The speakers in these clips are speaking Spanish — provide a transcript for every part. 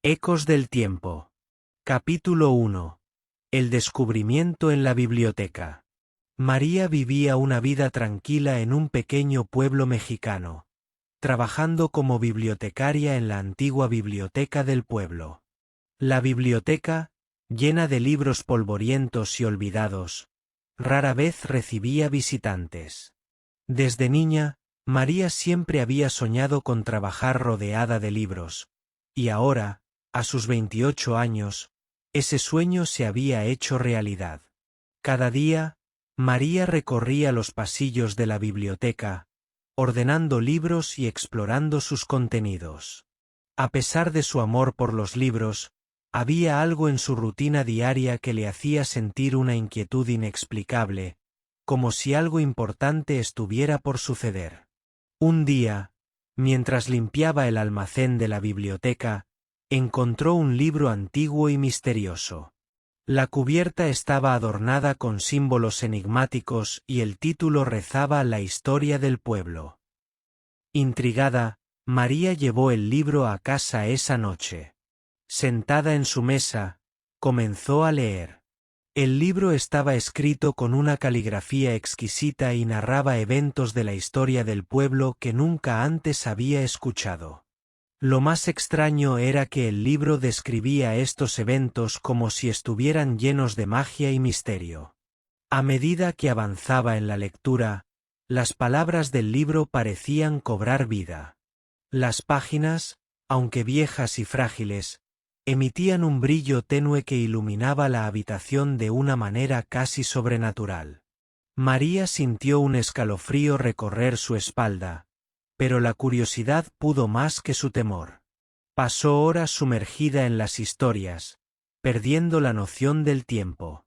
Ecos del tiempo. Capítulo 1. El descubrimiento en la biblioteca. María vivía una vida tranquila en un pequeño pueblo mexicano, trabajando como bibliotecaria en la antigua biblioteca del pueblo. La biblioteca, llena de libros polvorientos y olvidados, rara vez recibía visitantes. Desde niña, María siempre había soñado con trabajar rodeada de libros, y ahora, a sus 28 años, ese sueño se había hecho realidad. Cada día, María recorría los pasillos de la biblioteca, ordenando libros y explorando sus contenidos. A pesar de su amor por los libros, había algo en su rutina diaria que le hacía sentir una inquietud inexplicable, como si algo importante estuviera por suceder. Un día, mientras limpiaba el almacén de la biblioteca, encontró un libro antiguo y misterioso. La cubierta estaba adornada con símbolos enigmáticos y el título rezaba La historia del pueblo. Intrigada, María llevó el libro a casa esa noche. Sentada en su mesa, comenzó a leer. El libro estaba escrito con una caligrafía exquisita y narraba eventos de la historia del pueblo que nunca antes había escuchado. Lo más extraño era que el libro describía estos eventos como si estuvieran llenos de magia y misterio. A medida que avanzaba en la lectura, las palabras del libro parecían cobrar vida. Las páginas, aunque viejas y frágiles, emitían un brillo tenue que iluminaba la habitación de una manera casi sobrenatural. María sintió un escalofrío recorrer su espalda, pero la curiosidad pudo más que su temor. Pasó horas sumergida en las historias, perdiendo la noción del tiempo.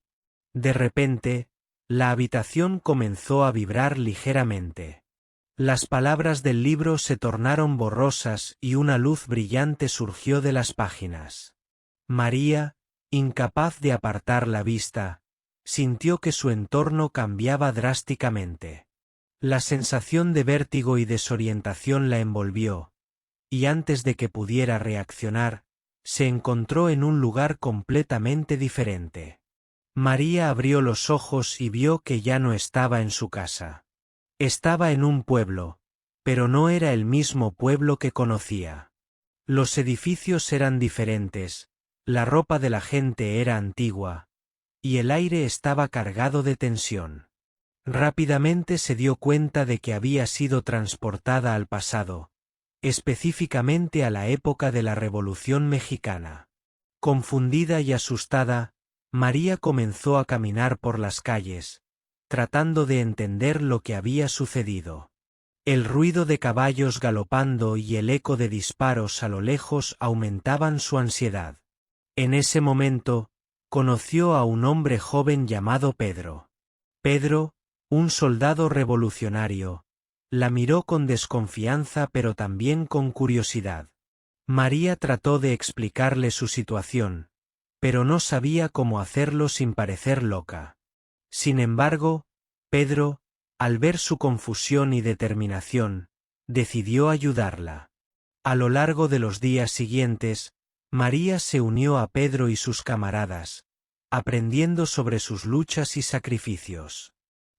De repente, la habitación comenzó a vibrar ligeramente. Las palabras del libro se tornaron borrosas y una luz brillante surgió de las páginas. María, incapaz de apartar la vista, sintió que su entorno cambiaba drásticamente. La sensación de vértigo y desorientación la envolvió, y antes de que pudiera reaccionar, se encontró en un lugar completamente diferente. María abrió los ojos y vio que ya no estaba en su casa. Estaba en un pueblo, pero no era el mismo pueblo que conocía. Los edificios eran diferentes, la ropa de la gente era antigua, y el aire estaba cargado de tensión. Rápidamente se dio cuenta de que había sido transportada al pasado, específicamente a la época de la Revolución Mexicana. Confundida y asustada, María comenzó a caminar por las calles, tratando de entender lo que había sucedido. El ruido de caballos galopando y el eco de disparos a lo lejos aumentaban su ansiedad. En ese momento, conoció a un hombre joven llamado Pedro. Pedro, un soldado revolucionario, la miró con desconfianza pero también con curiosidad. María trató de explicarle su situación, pero no sabía cómo hacerlo sin parecer loca. Sin embargo, Pedro, al ver su confusión y determinación, decidió ayudarla. A lo largo de los días siguientes, María se unió a Pedro y sus camaradas, aprendiendo sobre sus luchas y sacrificios.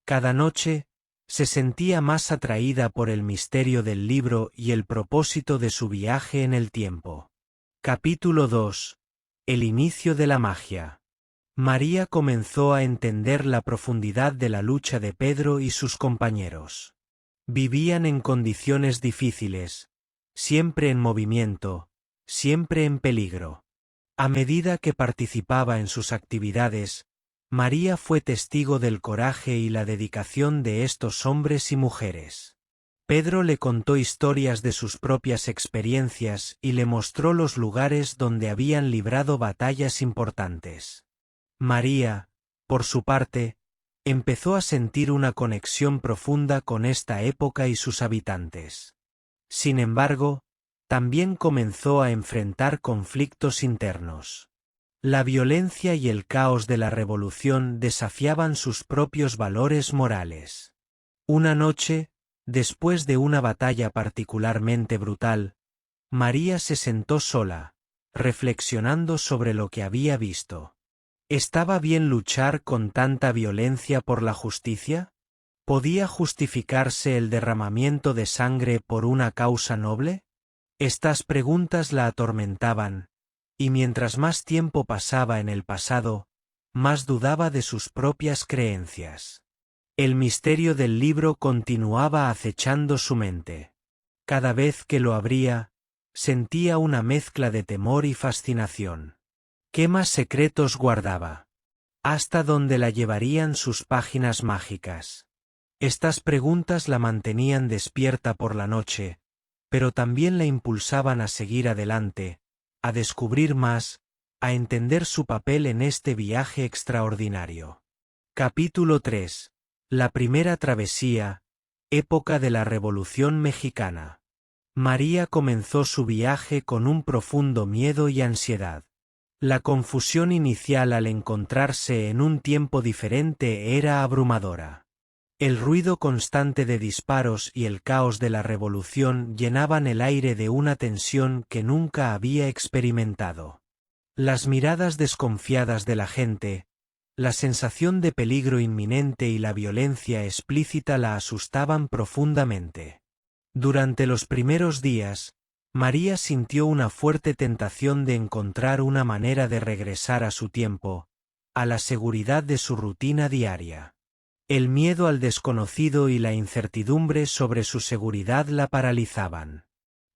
Cada noche, se sentía más atraída por el misterio del libro y el propósito de su viaje en el tiempo. Capítulo 2. El inicio de la magia. María comenzó a entender la profundidad de la lucha de Pedro y sus compañeros. Vivían en condiciones difíciles, siempre en movimiento, siempre en peligro. A medida que participaba en sus actividades, María fue testigo del coraje y la dedicación de estos hombres y mujeres. Pedro le contó historias de sus propias experiencias y le mostró los lugares donde habían librado batallas importantes. María, por su parte, empezó a sentir una conexión profunda con esta época y sus habitantes. Sin embargo, también comenzó a enfrentar conflictos internos. La violencia y el caos de la revolución desafiaban sus propios valores morales. Una noche, después de una batalla particularmente brutal, María se sentó sola, reflexionando sobre lo que había visto. ¿Estaba bien luchar con tanta violencia por la justicia? ¿Podía justificarse el derramamiento de sangre por una causa noble? Estas preguntas la atormentaban, y mientras más tiempo pasaba en el pasado, más dudaba de sus propias creencias. El misterio del libro continuaba acechando su mente. Cada vez que lo abría, sentía una mezcla de temor y fascinación. ¿Qué más secretos guardaba? ¿Hasta dónde la llevarían sus páginas mágicas? Estas preguntas la mantenían despierta por la noche, pero también la impulsaban a seguir adelante, a descubrir más, a entender su papel en este viaje extraordinario. Capítulo 3. La primera travesía, época de la Revolución Mexicana. María comenzó su viaje con un profundo miedo y ansiedad. La confusión inicial al encontrarse en un tiempo diferente era abrumadora. El ruido constante de disparos y el caos de la revolución llenaban el aire de una tensión que nunca había experimentado. Las miradas desconfiadas de la gente, la sensación de peligro inminente y la violencia explícita la asustaban profundamente. Durante los primeros días, María sintió una fuerte tentación de encontrar una manera de regresar a su tiempo, a la seguridad de su rutina diaria. El miedo al desconocido y la incertidumbre sobre su seguridad la paralizaban.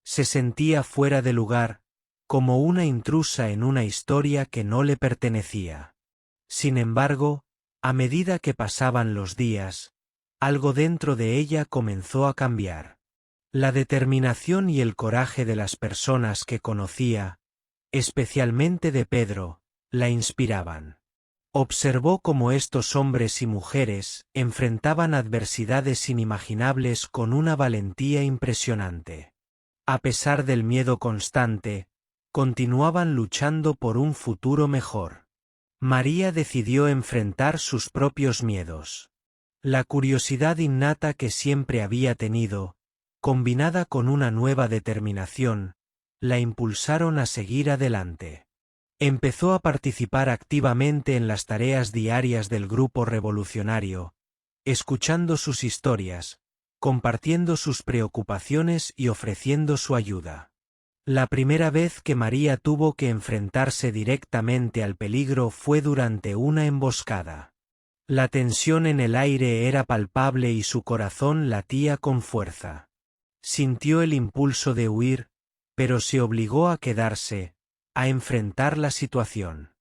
Se sentía fuera de lugar, como una intrusa en una historia que no le pertenecía. Sin embargo, a medida que pasaban los días, algo dentro de ella comenzó a cambiar. La determinación y el coraje de las personas que conocía, especialmente de Pedro, la inspiraban. Observó cómo estos hombres y mujeres enfrentaban adversidades inimaginables con una valentía impresionante. A pesar del miedo constante, continuaban luchando por un futuro mejor. María decidió enfrentar sus propios miedos. La curiosidad innata que siempre había tenido, combinada con una nueva determinación, la impulsaron a seguir adelante. Empezó a participar activamente en las tareas diarias del grupo revolucionario, escuchando sus historias, compartiendo sus preocupaciones y ofreciendo su ayuda. La primera vez que María tuvo que enfrentarse directamente al peligro fue durante una emboscada. La tensión en el aire era palpable y su corazón latía con fuerza. Sintió el impulso de huir, pero se obligó a quedarse, a enfrentar la situación.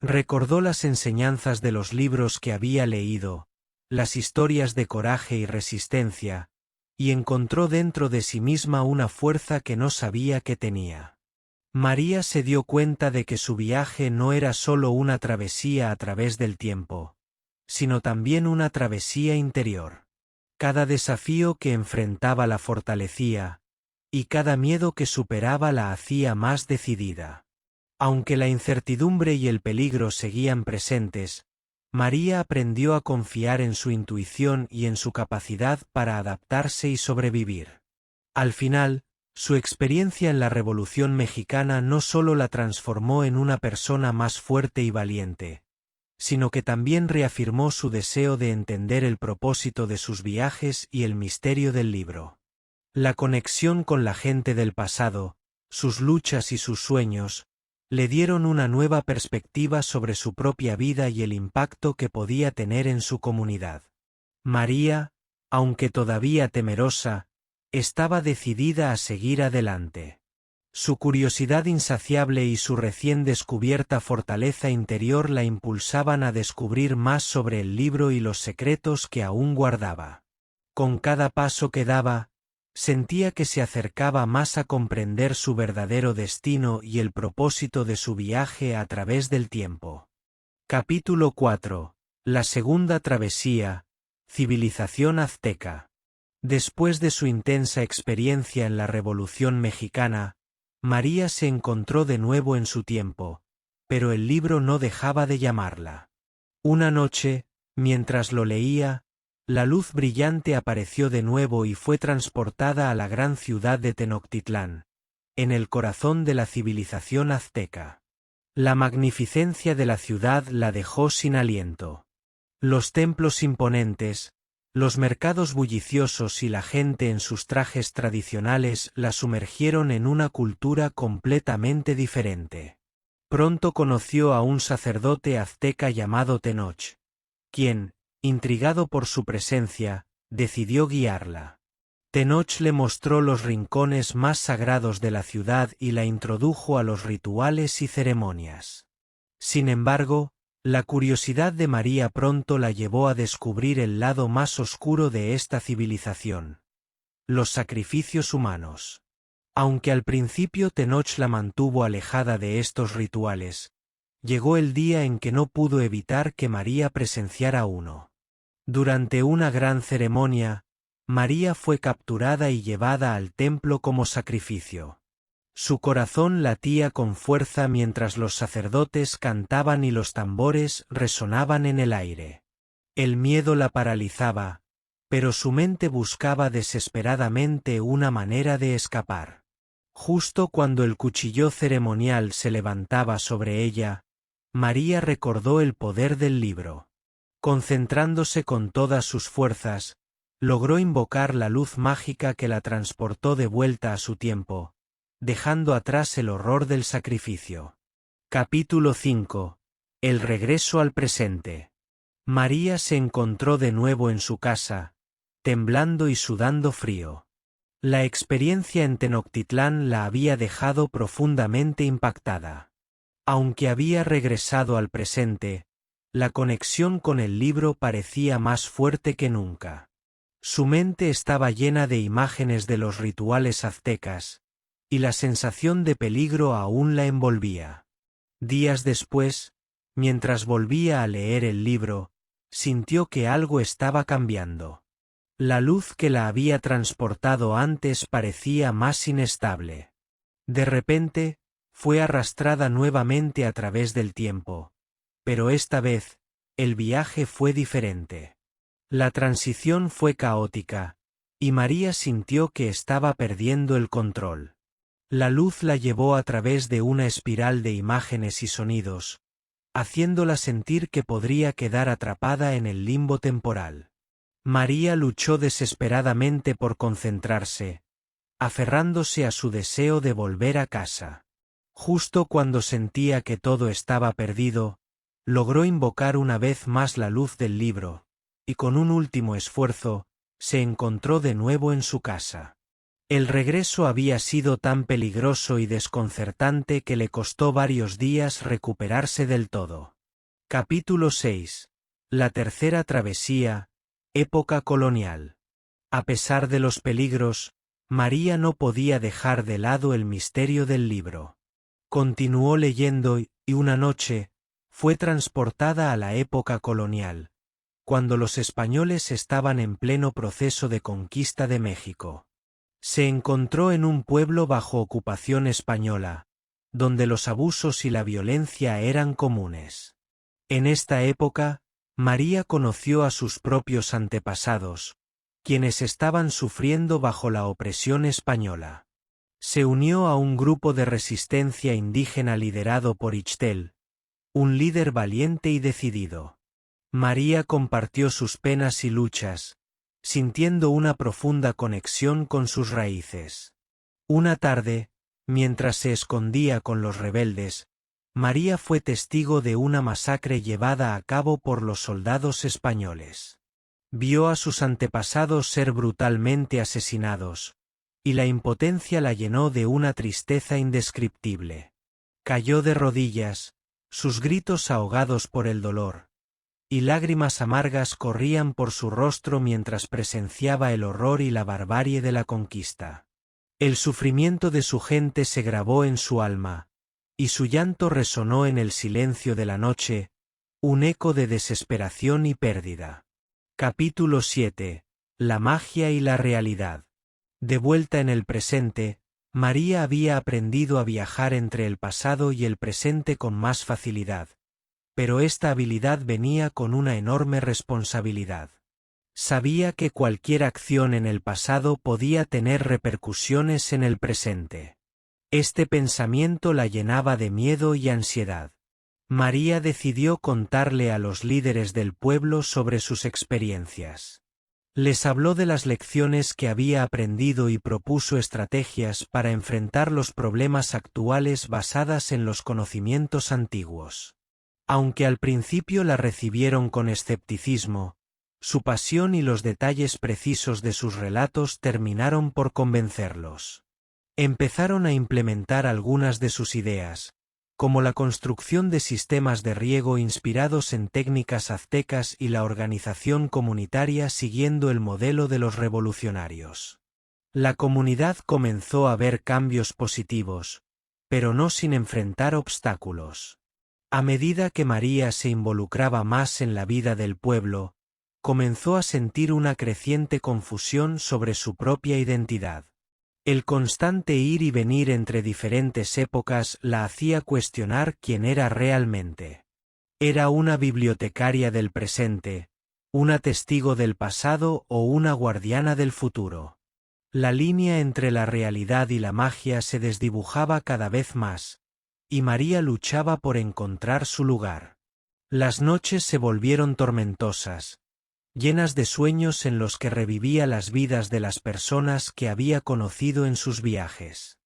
Recordó las enseñanzas de los libros que había leído, las historias de coraje y resistencia, y encontró dentro de sí misma una fuerza que no sabía que tenía. María se dio cuenta de que su viaje no era solo una travesía a través del tiempo, sino también una travesía interior. Cada desafío que enfrentaba la fortalecía, y cada miedo que superaba la hacía más decidida. Aunque la incertidumbre y el peligro seguían presentes, María aprendió a confiar en su intuición y en su capacidad para adaptarse y sobrevivir. Al final, su experiencia en la Revolución Mexicana no solo la transformó en una persona más fuerte y valiente, sino que también reafirmó su deseo de entender el propósito de sus viajes y el misterio del libro. La conexión con la gente del pasado, sus luchas y sus sueños, le dieron una nueva perspectiva sobre su propia vida y el impacto que podía tener en su comunidad. María, aunque todavía temerosa, estaba decidida a seguir adelante. Su curiosidad insaciable y su recién descubierta fortaleza interior la impulsaban a descubrir más sobre el libro y los secretos que aún guardaba. Con cada paso que daba, sentía que se acercaba más a comprender su verdadero destino y el propósito de su viaje a través del tiempo. Capítulo 4. La segunda travesía, civilización azteca. Después de su intensa experiencia en la Revolución Mexicana, María se encontró de nuevo en su tiempo, pero el libro no dejaba de llamarla. Una noche, mientras lo leía, la luz brillante apareció de nuevo y fue transportada a la gran ciudad de Tenochtitlán, en el corazón de la civilización azteca. La magnificencia de la ciudad la dejó sin aliento. Los templos imponentes, los mercados bulliciosos y la gente en sus trajes tradicionales la sumergieron en una cultura completamente diferente. Pronto conoció a un sacerdote azteca llamado Tenoch, quien, intrigado por su presencia, decidió guiarla. Tenoch le mostró los rincones más sagrados de la ciudad y la introdujo a los rituales y ceremonias. Sin embargo, la curiosidad de María pronto la llevó a descubrir el lado más oscuro de esta civilización: los sacrificios humanos. Aunque al principio Tenoch la mantuvo alejada de estos rituales, llegó el día en que no pudo evitar que María presenciara uno. Durante una gran ceremonia, María fue capturada y llevada al templo como sacrificio. Su corazón latía con fuerza mientras los sacerdotes cantaban y los tambores resonaban en el aire. El miedo la paralizaba, pero su mente buscaba desesperadamente una manera de escapar. Justo cuando el cuchillo ceremonial se levantaba sobre ella, María recordó el poder del libro. Concentrándose con todas sus fuerzas, logró invocar la luz mágica que la transportó de vuelta a su tiempo, dejando atrás el horror del sacrificio. Capítulo 5. El regreso al presente. María se encontró de nuevo en su casa, temblando y sudando frío. La experiencia en Tenochtitlán la había dejado profundamente impactada. Aunque había regresado al presente, la conexión con el libro parecía más fuerte que nunca. Su mente estaba llena de imágenes de los rituales aztecas, y la sensación de peligro aún la envolvía. Días después, mientras volvía a leer el libro, sintió que algo estaba cambiando. La luz que la había transportado antes parecía más inestable. De repente, fue arrastrada nuevamente a través del tiempo, pero esta vez, el viaje fue diferente. La transición fue caótica, y María sintió que estaba perdiendo el control. La luz la llevó a través de una espiral de imágenes y sonidos, haciéndola sentir que podría quedar atrapada en el limbo temporal. María luchó desesperadamente por concentrarse, aferrándose a su deseo de volver a casa. Justo cuando sentía que todo estaba perdido, logró invocar una vez más la luz del libro, y con un último esfuerzo, se encontró de nuevo en su casa. El regreso había sido tan peligroso y desconcertante que le costó varios días recuperarse del todo. Capítulo 6. La tercera travesía, época colonial. A pesar de los peligros, María no podía dejar de lado el misterio del libro. Continuó leyendo y una noche, fue transportada a la época colonial, cuando los españoles estaban en pleno proceso de conquista de México. Se encontró en un pueblo bajo ocupación española, donde los abusos y la violencia eran comunes. En esta época, María conoció a sus propios antepasados, quienes estaban sufriendo bajo la opresión española. Se unió a un grupo de resistencia indígena liderado por Ixtel, un líder valiente y decidido. María compartió sus penas y luchas, sintiendo una profunda conexión con sus raíces. Una tarde, mientras se escondía con los rebeldes, María fue testigo de una masacre llevada a cabo por los soldados españoles. Vio a sus antepasados ser brutalmente asesinados, y la impotencia la llenó de una tristeza indescriptible. Cayó de rodillas, sus gritos ahogados por el dolor, y lágrimas amargas corrían por su rostro mientras presenciaba el horror y la barbarie de la conquista. El sufrimiento de su gente se grabó en su alma, y su llanto resonó en el silencio de la noche, un eco de desesperación y pérdida. Capítulo 7. La magia y la realidad. De vuelta en el presente, María había aprendido a viajar entre el pasado y el presente con más facilidad. Pero esta habilidad venía con una enorme responsabilidad. Sabía que cualquier acción en el pasado podía tener repercusiones en el presente. Este pensamiento la llenaba de miedo y ansiedad. María decidió contarle a los líderes del pueblo sobre sus experiencias. Les habló de las lecciones que había aprendido y propuso estrategias para enfrentar los problemas actuales basadas en los conocimientos antiguos. Aunque al principio la recibieron con escepticismo, su pasión y los detalles precisos de sus relatos terminaron por convencerlos. Empezaron a implementar algunas de sus ideas, como la construcción de sistemas de riego inspirados en técnicas aztecas y la organización comunitaria siguiendo el modelo de los revolucionarios. La comunidad comenzó a ver cambios positivos, pero no sin enfrentar obstáculos. A medida que María se involucraba más en la vida del pueblo, comenzó a sentir una creciente confusión sobre su propia identidad. El constante ir y venir entre diferentes épocas la hacía cuestionar quién era realmente. ¿Era una bibliotecaria del presente, una testigo del pasado o una guardiana del futuro? La línea entre la realidad y la magia se desdibujaba cada vez más, y María luchaba por encontrar su lugar. Las noches se volvieron tormentosas, llenas de sueños en los que revivía las vidas de las personas que había conocido en sus viajes.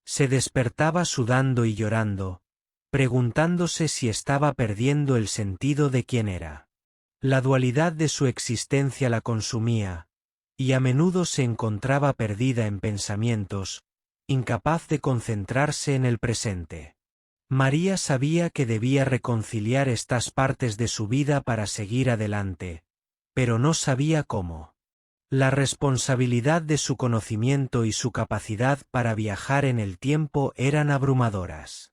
Se despertaba sudando y llorando, preguntándose si estaba perdiendo el sentido de quién era. La dualidad de su existencia la consumía, y a menudo se encontraba perdida en pensamientos, incapaz de concentrarse en el presente. María sabía que debía reconciliar estas partes de su vida para seguir adelante, pero no sabía cómo. La responsabilidad de su conocimiento y su capacidad para viajar en el tiempo eran abrumadoras.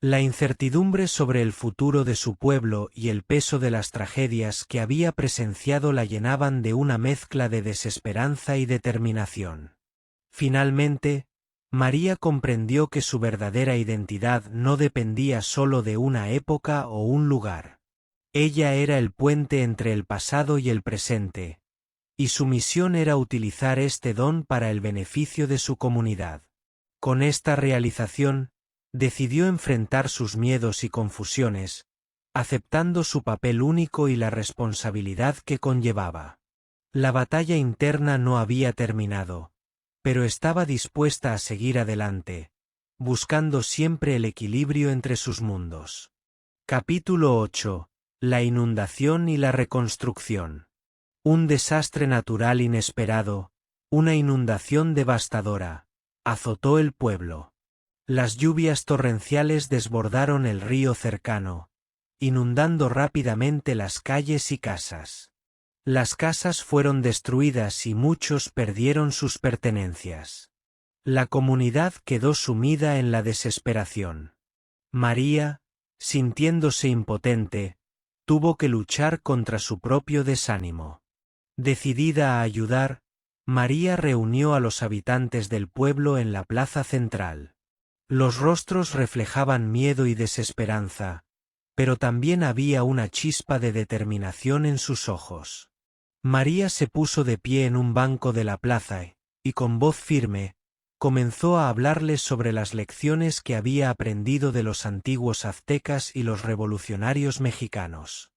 La incertidumbre sobre el futuro de su pueblo y el peso de las tragedias que había presenciado la llenaban de una mezcla de desesperanza y determinación. Finalmente, María comprendió que su verdadera identidad no dependía solo de una época o un lugar. Ella era el puente entre el pasado y el presente, y su misión era utilizar este don para el beneficio de su comunidad. Con esta realización, decidió enfrentar sus miedos y confusiones, aceptando su papel único y la responsabilidad que conllevaba. La batalla interna no había terminado, pero estaba dispuesta a seguir adelante, buscando siempre el equilibrio entre sus mundos. Capítulo 8. La inundación y la reconstrucción. Un desastre natural inesperado, una inundación devastadora, azotó el pueblo. Las lluvias torrenciales desbordaron el río cercano, inundando rápidamente las calles y casas. Las casas fueron destruidas y muchos perdieron sus pertenencias. La comunidad quedó sumida en la desesperación. María, sintiéndose impotente, tuvo que luchar contra su propio desánimo. Decidida a ayudar, María reunió a los habitantes del pueblo en la plaza central. Los rostros reflejaban miedo y desesperanza, pero también había una chispa de determinación en sus ojos. María se puso de pie en un banco de la plaza y con voz firme, comenzó a hablarles sobre las lecciones que había aprendido de los antiguos aztecas y los revolucionarios mexicanos.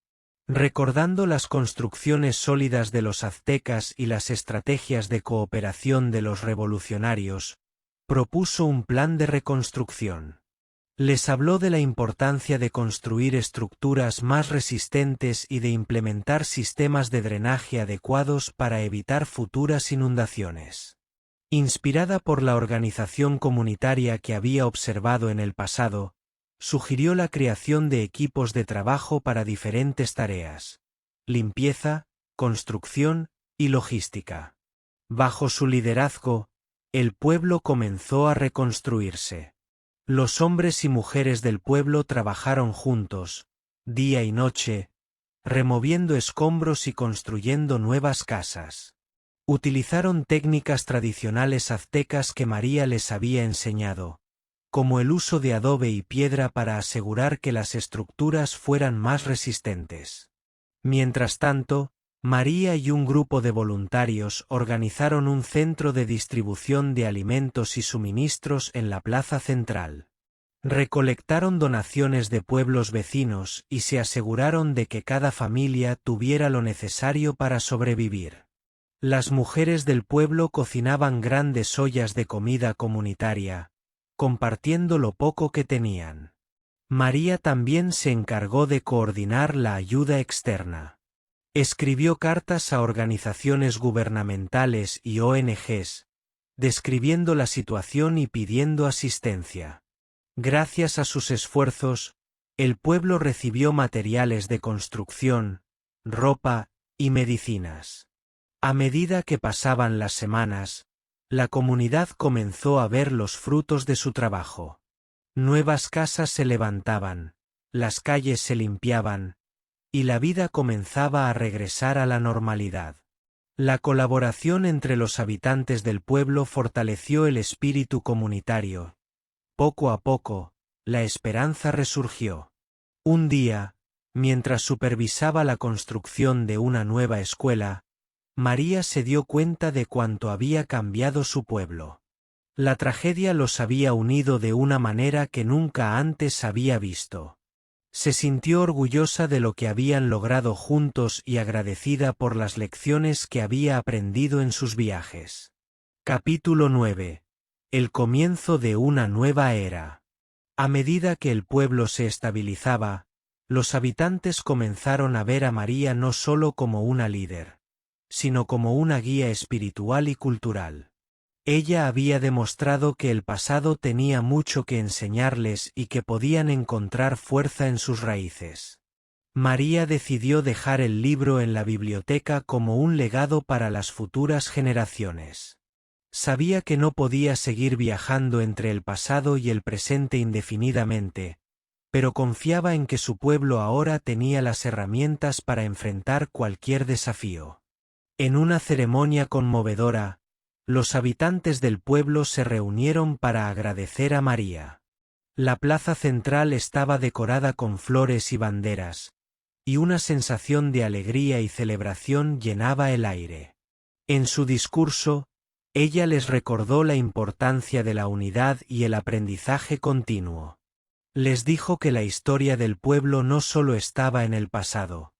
Recordando las construcciones sólidas de los aztecas y las estrategias de cooperación de los revolucionarios, propuso un plan de reconstrucción. Les habló de la importancia de construir estructuras más resistentes y de implementar sistemas de drenaje adecuados para evitar futuras inundaciones. Inspirada por la organización comunitaria que había observado en el pasado, sugirió la creación de equipos de trabajo para diferentes tareas: limpieza, construcción y logística. Bajo su liderazgo, el pueblo comenzó a reconstruirse. Los hombres y mujeres del pueblo trabajaron juntos, día y noche, removiendo escombros y construyendo nuevas casas. Utilizaron técnicas tradicionales aztecas que María les había enseñado, como el uso de adobe y piedra para asegurar que las estructuras fueran más resistentes. Mientras tanto, María y un grupo de voluntarios organizaron un centro de distribución de alimentos y suministros en la plaza central. Recolectaron donaciones de pueblos vecinos y se aseguraron de que cada familia tuviera lo necesario para sobrevivir. Las mujeres del pueblo cocinaban grandes ollas de comida comunitaria, compartiendo lo poco que tenían. María también se encargó de coordinar la ayuda externa. Escribió cartas a organizaciones gubernamentales y ONGs, describiendo la situación y pidiendo asistencia. Gracias a sus esfuerzos, el pueblo recibió materiales de construcción, ropa y medicinas. A medida que pasaban las semanas, la comunidad comenzó a ver los frutos de su trabajo. Nuevas casas se levantaban, las calles se limpiaban, y la vida comenzaba a regresar a la normalidad. La colaboración entre los habitantes del pueblo fortaleció el espíritu comunitario. Poco a poco, la esperanza resurgió. Un día, mientras supervisaba la construcción de una nueva escuela, María se dio cuenta de cuánto había cambiado su pueblo. La tragedia los había unido de una manera que nunca antes había visto. Se sintió orgullosa de lo que habían logrado juntos y agradecida por las lecciones que había aprendido en sus viajes. Capítulo 9. El comienzo de una nueva era. A medida que el pueblo se estabilizaba, los habitantes comenzaron a ver a María no solo como una líder, sino como una guía espiritual y cultural. Ella había demostrado que el pasado tenía mucho que enseñarles y que podían encontrar fuerza en sus raíces. María decidió dejar el libro en la biblioteca como un legado para las futuras generaciones. Sabía que no podía seguir viajando entre el pasado y el presente indefinidamente, pero confiaba en que su pueblo ahora tenía las herramientas para enfrentar cualquier desafío. En una ceremonia conmovedora, los habitantes del pueblo se reunieron para agradecer a María. La plaza central estaba decorada con flores y banderas, y una sensación de alegría y celebración llenaba el aire. En su discurso, ella les recordó la importancia de la unidad y el aprendizaje continuo. Les dijo que la historia del pueblo no solo estaba en el pasado,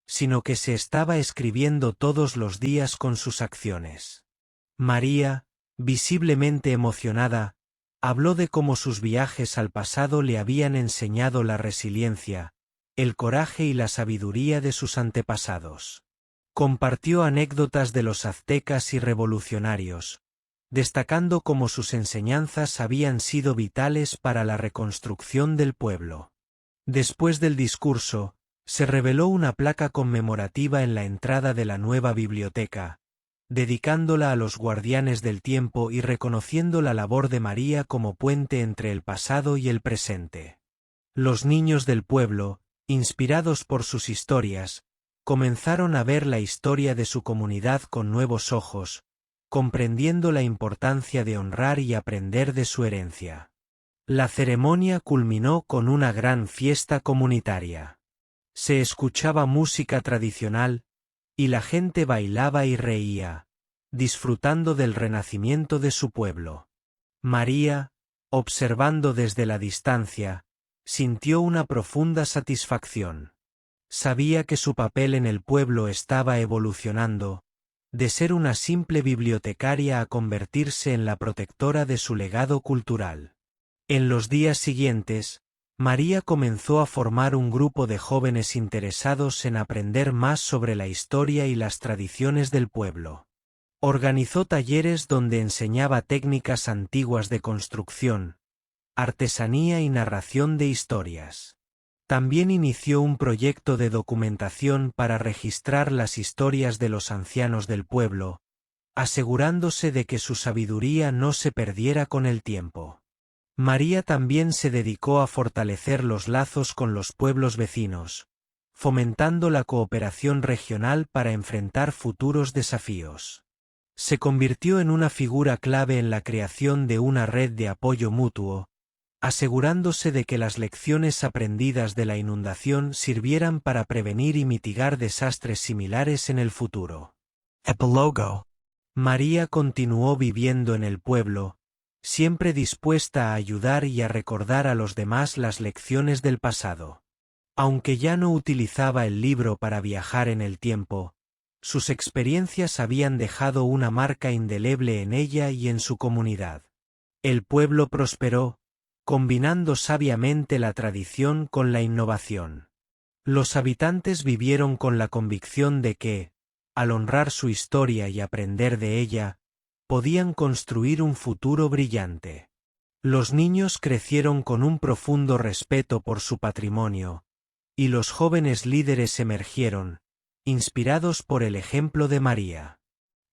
sino que se estaba escribiendo todos los días con sus acciones. María, visiblemente emocionada, habló de cómo sus viajes al pasado le habían enseñado la resiliencia, el coraje y la sabiduría de sus antepasados. Compartió anécdotas de los aztecas y revolucionarios, destacando cómo sus enseñanzas habían sido vitales para la reconstrucción del pueblo. Después del discurso, se reveló una placa conmemorativa en la entrada de la nueva biblioteca, dedicándola a los guardianes del tiempo y reconociendo la labor de María como puente entre el pasado y el presente. Los niños del pueblo, inspirados por sus historias, comenzaron a ver la historia de su comunidad con nuevos ojos, comprendiendo la importancia de honrar y aprender de su herencia. La ceremonia culminó con una gran fiesta comunitaria. Se escuchaba música tradicional, y la gente bailaba y reía, disfrutando del renacimiento de su pueblo. María, observando desde la distancia, sintió una profunda satisfacción. Sabía que su papel en el pueblo estaba evolucionando, de ser una simple bibliotecaria a convertirse en la protectora de su legado cultural. En los días siguientes, María comenzó a formar un grupo de jóvenes interesados en aprender más sobre la historia y las tradiciones del pueblo. Organizó talleres donde enseñaba técnicas antiguas de construcción, artesanía y narración de historias. También inició un proyecto de documentación para registrar las historias de los ancianos del pueblo, asegurándose de que su sabiduría no se perdiera con el tiempo. María también se dedicó a fortalecer los lazos con los pueblos vecinos, fomentando la cooperación regional para enfrentar futuros desafíos. Se convirtió en una figura clave en la creación de una red de apoyo mutuo, asegurándose de que las lecciones aprendidas de la inundación sirvieran para prevenir y mitigar desastres similares en el futuro. Epilogo. María continuó viviendo en el pueblo, siempre dispuesta a ayudar y a recordar a los demás las lecciones del pasado. Aunque ya no utilizaba el libro para viajar en el tiempo, sus experiencias habían dejado una marca indeleble en ella y en su comunidad. El pueblo prosperó, combinando sabiamente la tradición con la innovación. Los habitantes vivieron con la convicción de que, al honrar su historia y aprender de ella, podían construir un futuro brillante. Los niños crecieron con un profundo respeto por su patrimonio, y los jóvenes líderes emergieron, inspirados por el ejemplo de María.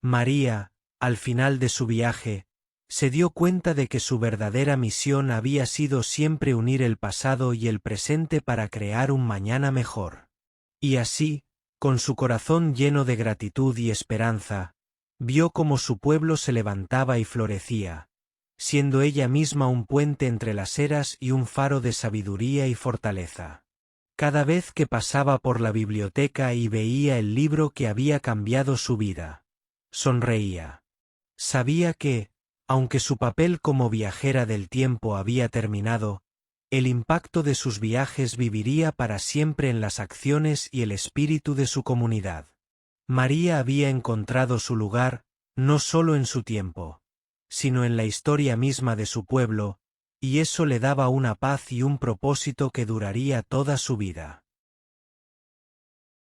María, al final de su viaje, se dio cuenta de que su verdadera misión había sido siempre unir el pasado y el presente para crear un mañana mejor. Y así, con su corazón lleno de gratitud y esperanza, vio cómo su pueblo se levantaba y florecía, siendo ella misma un puente entre las eras y un faro de sabiduría y fortaleza. Cada vez que pasaba por la biblioteca y veía el libro que había cambiado su vida, sonreía. Sabía que, aunque su papel como viajera del tiempo había terminado, el impacto de sus viajes viviría para siempre en las acciones y el espíritu de su comunidad. María había encontrado su lugar, no solo en su tiempo, sino en la historia misma de su pueblo, y eso le daba una paz y un propósito que duraría toda su vida.